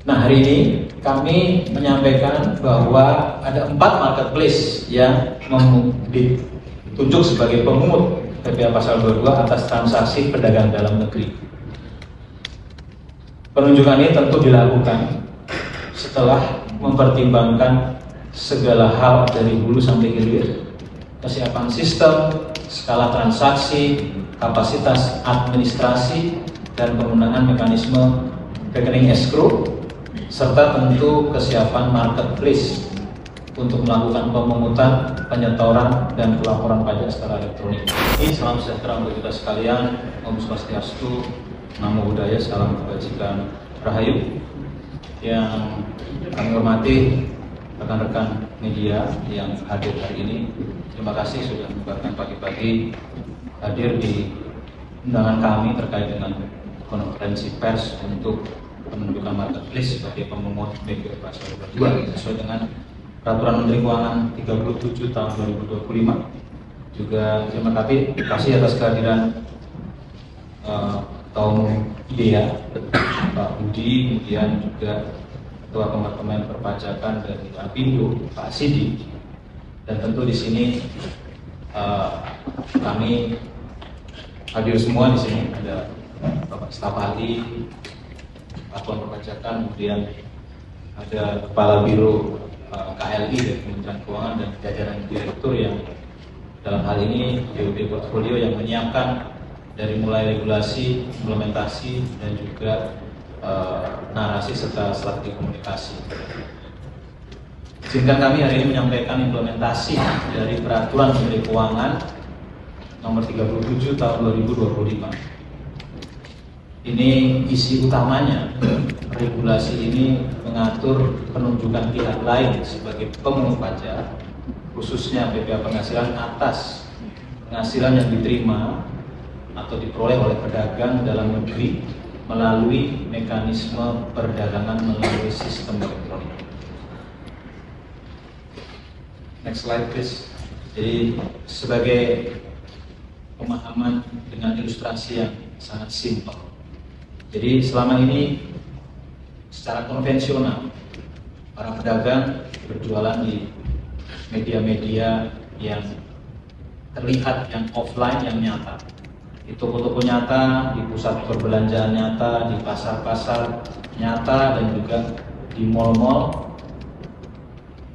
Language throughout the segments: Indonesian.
Nah, hari ini kami menyampaikan bahwa ada 4 marketplace yang ditunjuk sebagai pemungut PPh Pasal 22 atas transaksi perdagangan dalam negeri. Penunjukan ini tentu dilakukan setelah mempertimbangkan segala hal dari hulu sampai hilir, kesiapan sistem, skala transaksi, kapasitas administrasi, dan penggunaan mekanisme rekening escrow, serta tentu kesiapan marketplace untuk melakukan pemungutan, penyetoran, dan pelaporan pajak secara elektronik. Ini salam sejahtera untuk kita sekalian, Om Swastiastu, Namo Buddhaya, salam kebajikan Rahayu. Yang kami hormati rekan-rekan media yang hadir hari ini, terima kasih sudah menyempatkan pagi-pagi hadir di undangan kami terkait dengan konferensi pers untuk penunjukan marketplace sebagai pemungut PPh Pasal 22 sesuai dengan Peraturan Menteri Keuangan 37 tahun 2025. Juga terima kasih atas kehadiran Ketua Umum IDEA, Pak Budi, kemudian juga Ketua Kompartemen Perpajakan dari Apindo, Pak Sidi, dan tentu di sini kami hadir semua di sini ada Bapak Staf Ahli, Satuan Perpajakan, kemudian ada Kepala Biro KLI dari Kementerian Keuangan dan jajaran direktur yang dalam hal ini BOP Portfolio yang menyiapkan dari mulai regulasi, implementasi, dan juga narasi serta strategi komunikasi. Izinkan kami hari ini menyampaikan implementasi dari Peraturan Menteri Keuangan Nomor 37 Tahun 2025. Ini isi utamanya. Regulasi ini mengatur penunjukan pihak lain sebagai pemungut pajak, khususnya PPh penghasilan atas penghasilan yang diterima atau diperoleh oleh pedagang dalam negeri melalui mekanisme perdagangan melalui sistem elektronik. Next slide please. Jadi sebagai pemahaman dengan ilustrasi yang sangat simpel. Jadi selama ini secara konvensional para pedagang berjualan di media-media yang terlihat, yang offline, yang nyata. Di toko-toko nyata, di pusat perbelanjaan nyata, di pasar-pasar nyata, dan juga di mal-mal.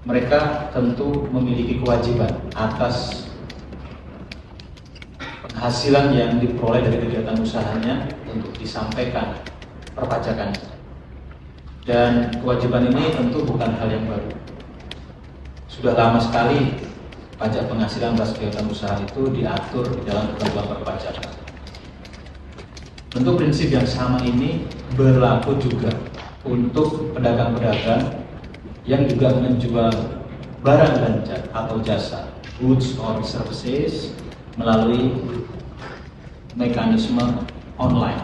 Mereka tentu memiliki kewajiban atas penghasilan yang diperoleh dari kegiatan usahanya untuk disampaikan perpajakan. Dan kewajiban ini tentu bukan hal yang baru. Sudah lama sekali pajak penghasilan atas kegiatan usaha itu diatur di dalam ketentuan perpajakan. Tentu prinsip yang sama ini berlaku juga untuk pedagang-pedagang yang juga menjual barang dan atau jasa, goods or services, melalui mekanisme online,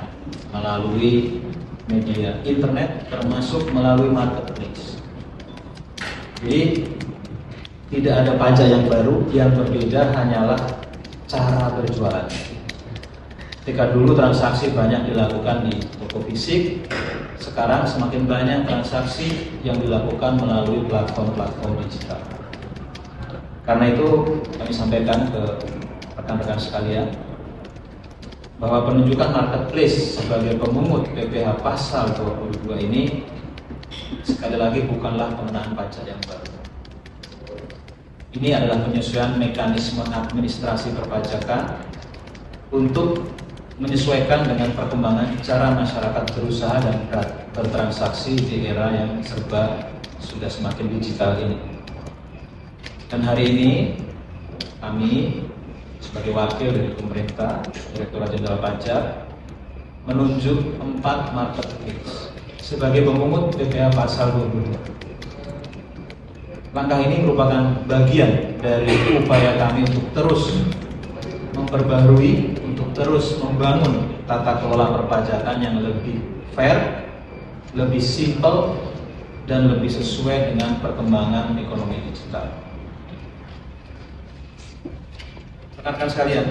melalui media internet, termasuk melalui marketplace. Jadi tidak ada pajak yang baru, yang berbeda hanyalah cara berjualan. Ketika dulu transaksi banyak dilakukan di toko fisik, sekarang semakin banyak transaksi yang dilakukan melalui platform-platform digital. Karena itu kami sampaikan ke rekan-rekan sekalian bahwa penunjukan marketplace sebagai pemungut PPh Pasal 22 ini sekali lagi bukanlah pengenaan pajak yang baru. Ini adalah penyesuaian mekanisme administrasi perpajakan untuk menyesuaikan dengan perkembangan cara masyarakat berusaha dan bertransaksi di era yang serba sudah semakin digital ini. Dan hari ini kami sebagai wakil dari pemerintah, Direktorat Jenderal Pajak, menunjuk 4 marketplace sebagai pemungut PPh Pasal 22. Langkah ini merupakan bagian dari upaya kami untuk terus memperbarui, untuk terus membangun tata kelola perpajakan yang lebih fair, lebih simpel, dan lebih sesuai dengan perkembangan ekonomi digital. Rekan-rekan sekalian,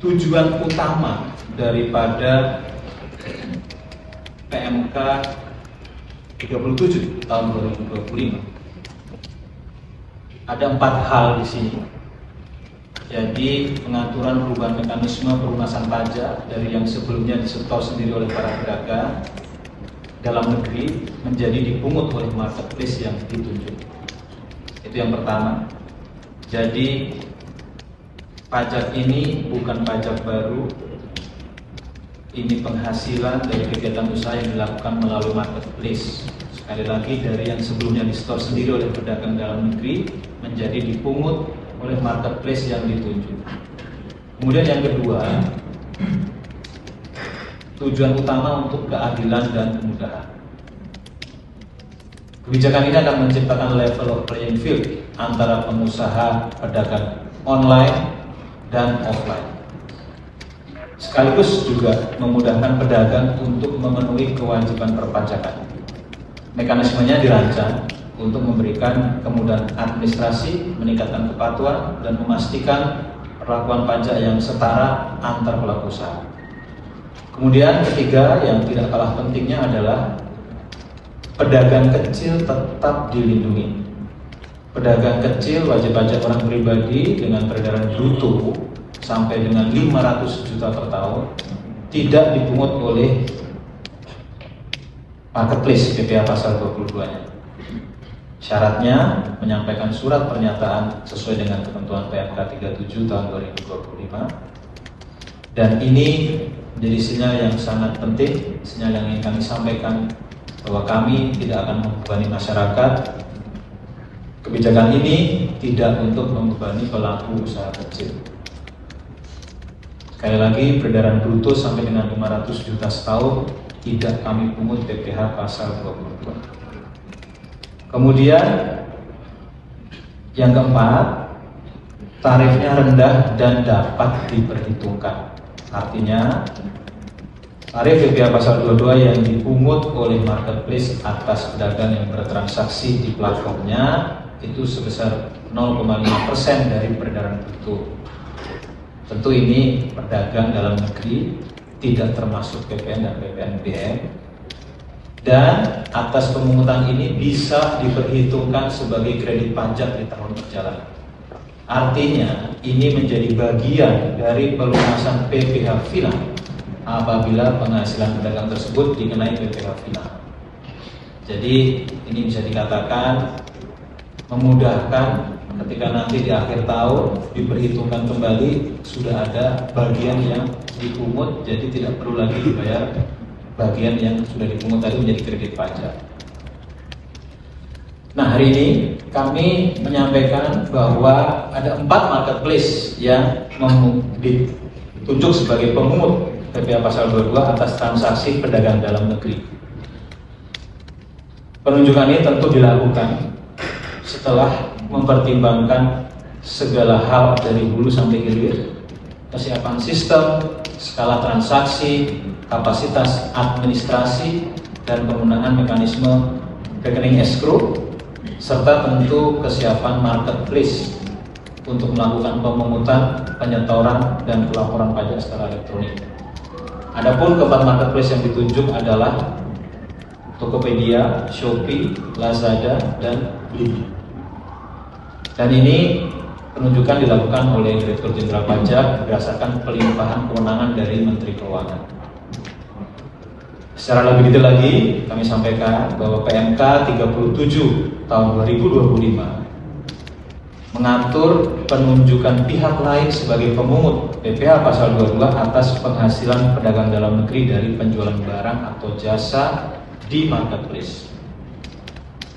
tujuan utama daripada PMK 37 tahun 2025. Ada 4 hal di sini. Jadi pengaturan perubahan mekanisme pelunasan pajak dari yang sebelumnya disetor sendiri oleh para pedagang dalam negeri menjadi dipungut oleh marketplace yang ditunjuk. Itu yang pertama. Jadi pajak ini bukan pajak baru, ini penghasilan dari kegiatan usaha yang dilakukan melalui marketplace. Sekali lagi, dari yang sebelumnya disetor sendiri oleh pedagang dalam negeri menjadi dipungut oleh marketplace yang ditunjuk. Kemudian yang kedua, tujuan utama untuk keadilan dan kemudahan. Kebijakan ini akan menciptakan level of playing field antara pengusaha pedagang online dan offline. Sekaligus juga memudahkan pedagang untuk memenuhi kewajiban perpajakan. Mekanismenya dirancang untuk memberikan kemudahan administrasi, meningkatkan kepatuhan, dan memastikan perlakuan pajak yang setara antar pelaku usaha. Kemudian ketiga, yang tidak kalah pentingnya adalah pedagang kecil tetap dilindungi. Pedagang kecil wajib pajak orang pribadi dengan peredaran bruto sampai dengan 500 juta per tahun tidak dipungut oleh marketplace PPh pasal 22-nya. Syaratnya menyampaikan surat pernyataan sesuai dengan ketentuan PMK 37 tahun 2025. Dan ini menjadi sinyal yang sangat penting, sinyal yang ingin kami sampaikan bahwa kami tidak akan membebani masyarakat. Kebijakan ini tidak untuk membebani pelaku usaha kecil. Sekali lagi, peredaran bruto sampai dengan 500 juta setahun tidak kami pungut PPh pasal 22. Kemudian yang keempat, tarifnya rendah dan dapat diperhitungkan. Artinya tarif PPh pasal 22 yang dipungut oleh marketplace atas pedagang yang bertransaksi di platformnya itu sebesar 0,5% dari peredaran bruto. Tentu ini pedagang dalam negeri, tidak termasuk PPN dan PPNBM. Dan atas pemungutan ini bisa diperhitungkan sebagai kredit pajak di tahun berjalan. Artinya ini menjadi bagian dari pelunasan PPh final apabila penghasilan pedagang tersebut dikenai PPh final. Jadi ini bisa dikatakan memudahkan ketika nanti di akhir tahun diperhitungkan kembali sudah ada bagian yang dipungut, jadi tidak perlu lagi dibayar bagian yang sudah dipungut tadi menjadi kredit pajak. Nah, hari ini kami menyampaikan bahwa ada 4 marketplace yang ditunjuk sebagai pemungut PPh pasal 22 atas transaksi pedagang dalam negeri. Penunjukan ini tentu dilakukan setelah mempertimbangkan segala hal dari hulu sampai hilir, kesiapan sistem, skala transaksi, kapasitas administrasi, dan penggunaan mekanisme rekening escrow, serta tentu kesiapan marketplace untuk melakukan pemungutan, penyetoran, dan pelaporan pajak secara elektronik. Adapun keempat marketplace yang ditunjuk adalah Tokopedia, Shopee, Lazada, dan Blibli. Dan ini penunjukan dilakukan oleh Direktur Jenderal Pajak berdasarkan pelimpahan kewenangan dari Menteri Keuangan. Secara lebih detail lagi, kami sampaikan bahwa PMK 37 tahun 2025 mengatur penunjukan pihak lain sebagai pemungut PPh pasal 22 atas penghasilan pedagang dalam negeri dari penjualan barang atau jasa di marketplace.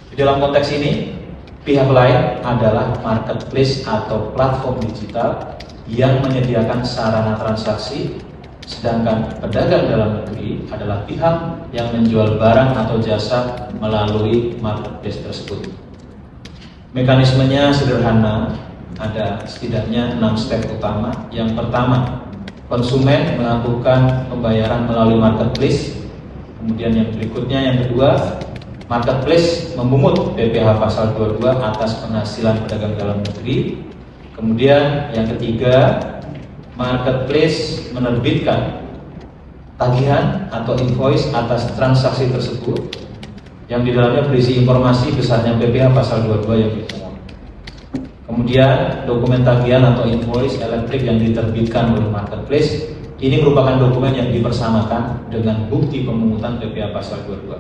Di dalam konteks ini, pihak lain adalah marketplace atau platform digital yang menyediakan sarana transaksi, sedangkan pedagang dalam negeri adalah pihak yang menjual barang atau jasa melalui marketplace tersebut. Mekanismenya sederhana, ada setidaknya 6 step utama. Yang pertama, konsumen melakukan pembayaran melalui marketplace. Kemudian yang berikutnya, yang kedua, marketplace memungut PPh pasal 22 atas penghasilan pedagang dalam negeri. Kemudian yang ketiga, marketplace menerbitkan tagihan atau invoice atas transaksi tersebut. yang di dalamnya berisi informasi besarnya PPh pasal 22 yang dipungut. Kemudian dokumen tagihan atau invoice elektrik yang diterbitkan oleh marketplace ini merupakan dokumen yang dipersamakan dengan bukti pemungutan PPh pasal 22.